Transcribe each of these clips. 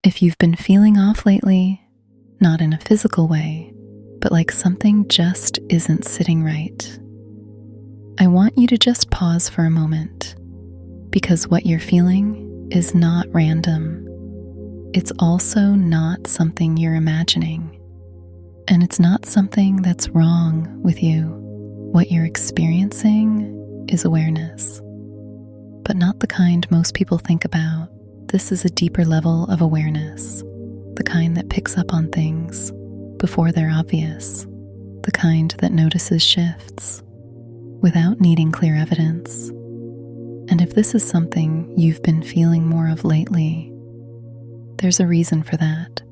If you've been feeling off lately, not in a physical way, but like something just isn't sitting right, I want you to just pause for a moment, because what you're feeling is not random. It's also not something you're imagining, and it's not something that's wrong with you. What you're experiencing is awareness, but not the kind most people think about. This is a deeper level of awareness, the kind that picks up on things before they're obvious, the kind that notices shifts without needing clear evidence. And if this is something you've been feeling more of lately, there's a reason for that.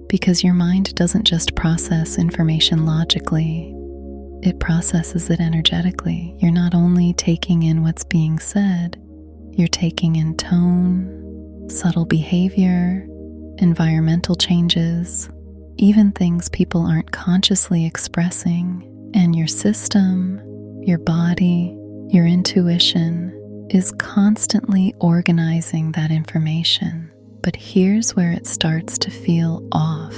Because your mind doesn't just process information logically, it processes it energetically. You're not only taking in what's being said, you're taking in tone, subtle behavior, environmental changes, even things people aren't consciously expressing. And your system, your body, your intuition is constantly organizing that information. But here's where it starts to feel off.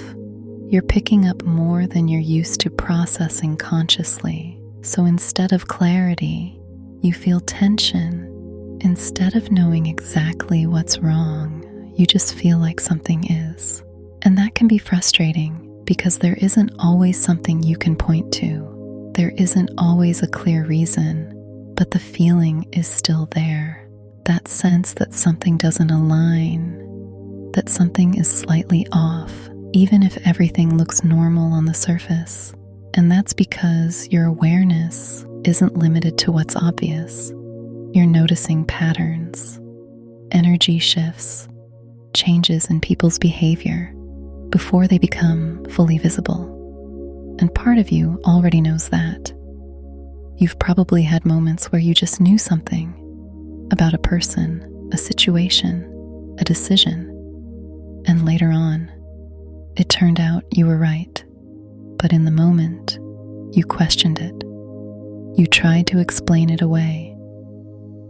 You're picking up more than you're used to processing consciously. So instead of clarity, you feel tension. Instead of knowing exactly what's wrong, you just feel like something is. And that can be frustrating because there isn't always something you can point to. There isn't always a clear reason, but the feeling is still there. That sense that something doesn't align, that something is slightly off, even if everything looks normal on the surface. And that's because your awareness isn't limited to what's obvious. You're noticing patterns, energy shifts, changes in people's behavior before they become fully visible. And part of you already knows that. You've probably had moments where you just knew something about a person, a situation, a decision, and later on, it turned out you were right. But in the moment, you questioned it. You tried to explain it away.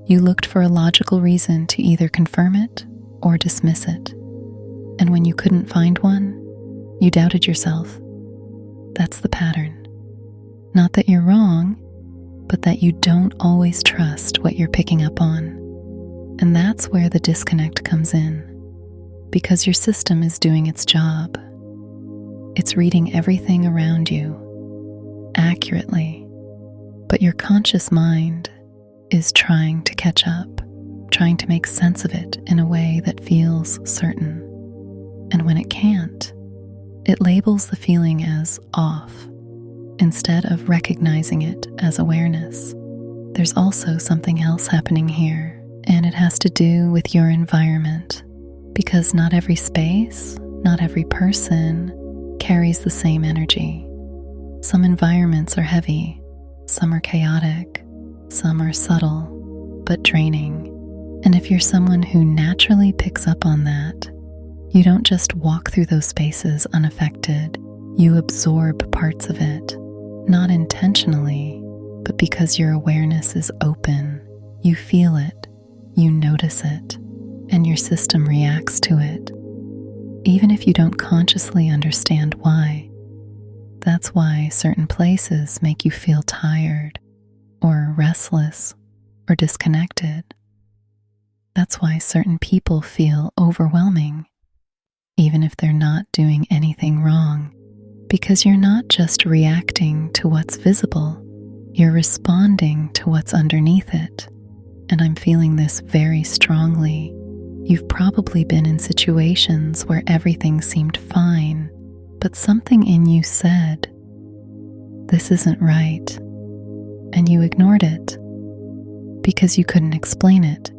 You looked for a logical reason to either confirm it or dismiss it. And when you couldn't find one, you doubted yourself. That's the pattern. Not that you're wrong, but that you don't always trust what you're picking up on. And that's where the disconnect comes in, because your system is doing its job. It's reading everything around you accurately, but your conscious mind is trying to catch up, trying to make sense of it in a way that feels certain. And when it can't, it labels the feeling as off instead of recognizing it as awareness. There's also something else happening here, and it has to do with your environment, because not every space, not every person carries the same energy. Some environments are heavy, some are chaotic, some are subtle, but draining. And if you're someone who naturally picks up on that, you don't just walk through those spaces unaffected. You absorb parts of it, not intentionally, but because your awareness is open. You feel it, you notice it, and your system reacts to it, even if you don't consciously understand why. That's why certain places make you feel tired, or restless, or disconnected. That's why certain people feel overwhelming, even if they're not doing anything wrong, because you're not just reacting to what's visible, you're responding to what's underneath it. And I'm feeling this very strongly. You've probably been in situations where everything seemed fine, but something in you said, "This isn't right," and you ignored it because you couldn't explain it,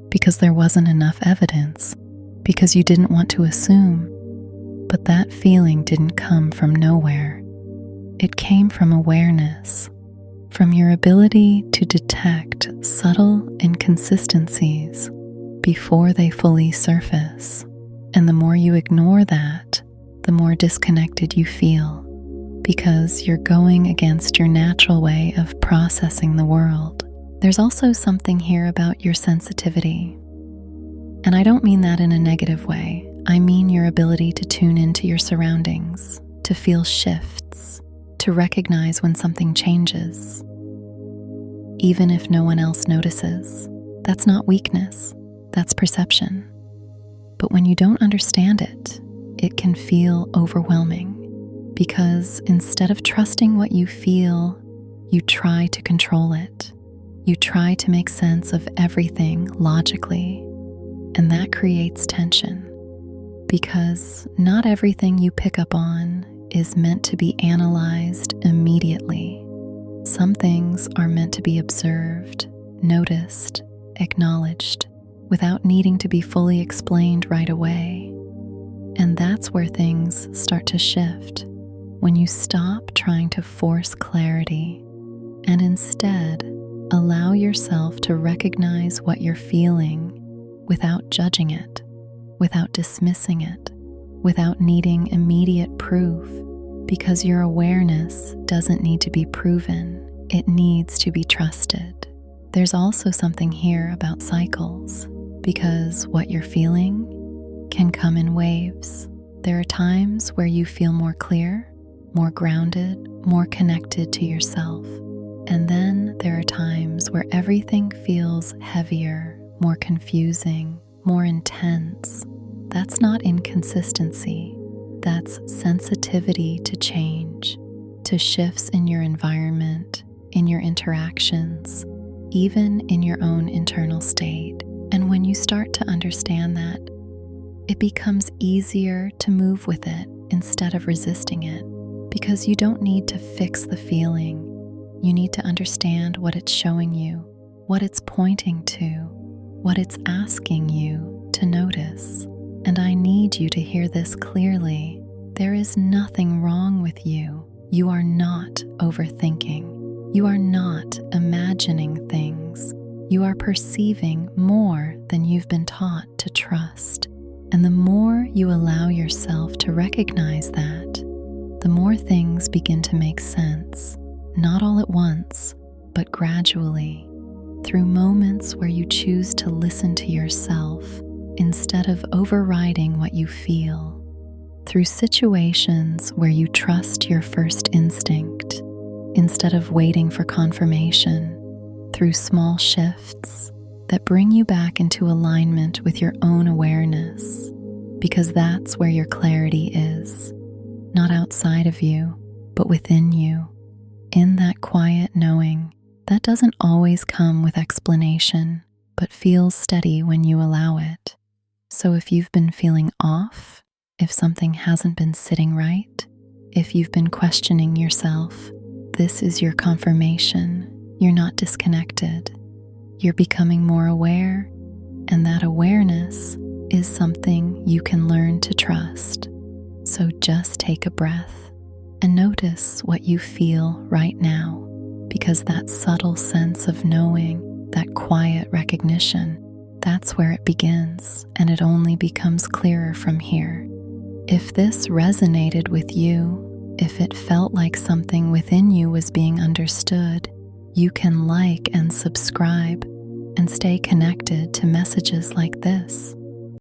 because there wasn't enough evidence, because you didn't want to assume. But that feeling didn't come from nowhere. It came from awareness, from your ability to detect subtle inconsistencies before they fully surface. And the more you ignore that, the more disconnected you feel, because you're going against your natural way of processing the world. There's also something here about your sensitivity. And I don't mean that in a negative way. I mean your ability to tune into your surroundings, to feel shifts, to recognize when something changes. Even if no one else notices, that's not weakness, that's perception. But when you don't understand it, it can feel overwhelming because instead of trusting what you feel, you try to control it. You try to make sense of everything logically, and that creates tension because not everything you pick up on is meant to be analyzed immediately. Some things are meant to be observed, noticed, acknowledged, without needing to be fully explained right away. And that's where things start to shift, when you stop trying to force clarity and instead allow yourself to recognize what you're feeling without judging it, without dismissing it, without needing immediate proof, because your awareness doesn't need to be proven, it needs to be trusted. There's also something here about cycles, because what you're feeling can come in waves. There are times where you feel more clear, more grounded, more connected to yourself. And then there are times where everything feels heavier, more confusing, more intense. That's not inconsistency. That's sensitivity to change, to shifts in your environment, in your interactions, even in your own internal state. And when you start to understand that, it becomes easier to move with it instead of resisting it, because you don't need to fix the feeling. You need to understand what it's showing you, what it's pointing to, what it's asking you to notice. And I need you to hear this clearly. There is nothing wrong with you. You are not overthinking. You are not imagining things. You are perceiving more than you've been taught to trust. And the more you allow yourself to recognize that, the more things begin to make sense, not all at once, but gradually, through moments where you choose to listen to yourself instead of overriding what you feel, through situations where you trust your first instinct instead of waiting for confirmation, through small shifts that bring you back into alignment with your own awareness, because that's where your clarity is, not outside of you, but within you, in that quiet knowing that doesn't always come with explanation, but feels steady when you allow it. So if you've been feeling off, if something hasn't been sitting right, if you've been questioning yourself, this is your confirmation. You're not disconnected. You're becoming more aware, and that awareness is something you can learn to trust. So just take a breath and notice what you feel right now, because that subtle sense of knowing, that quiet recognition, that's where it begins, and it only becomes clearer from here. If this resonated with you, if it felt like something within you was being understood, you can like and subscribe and stay connected to messages like this.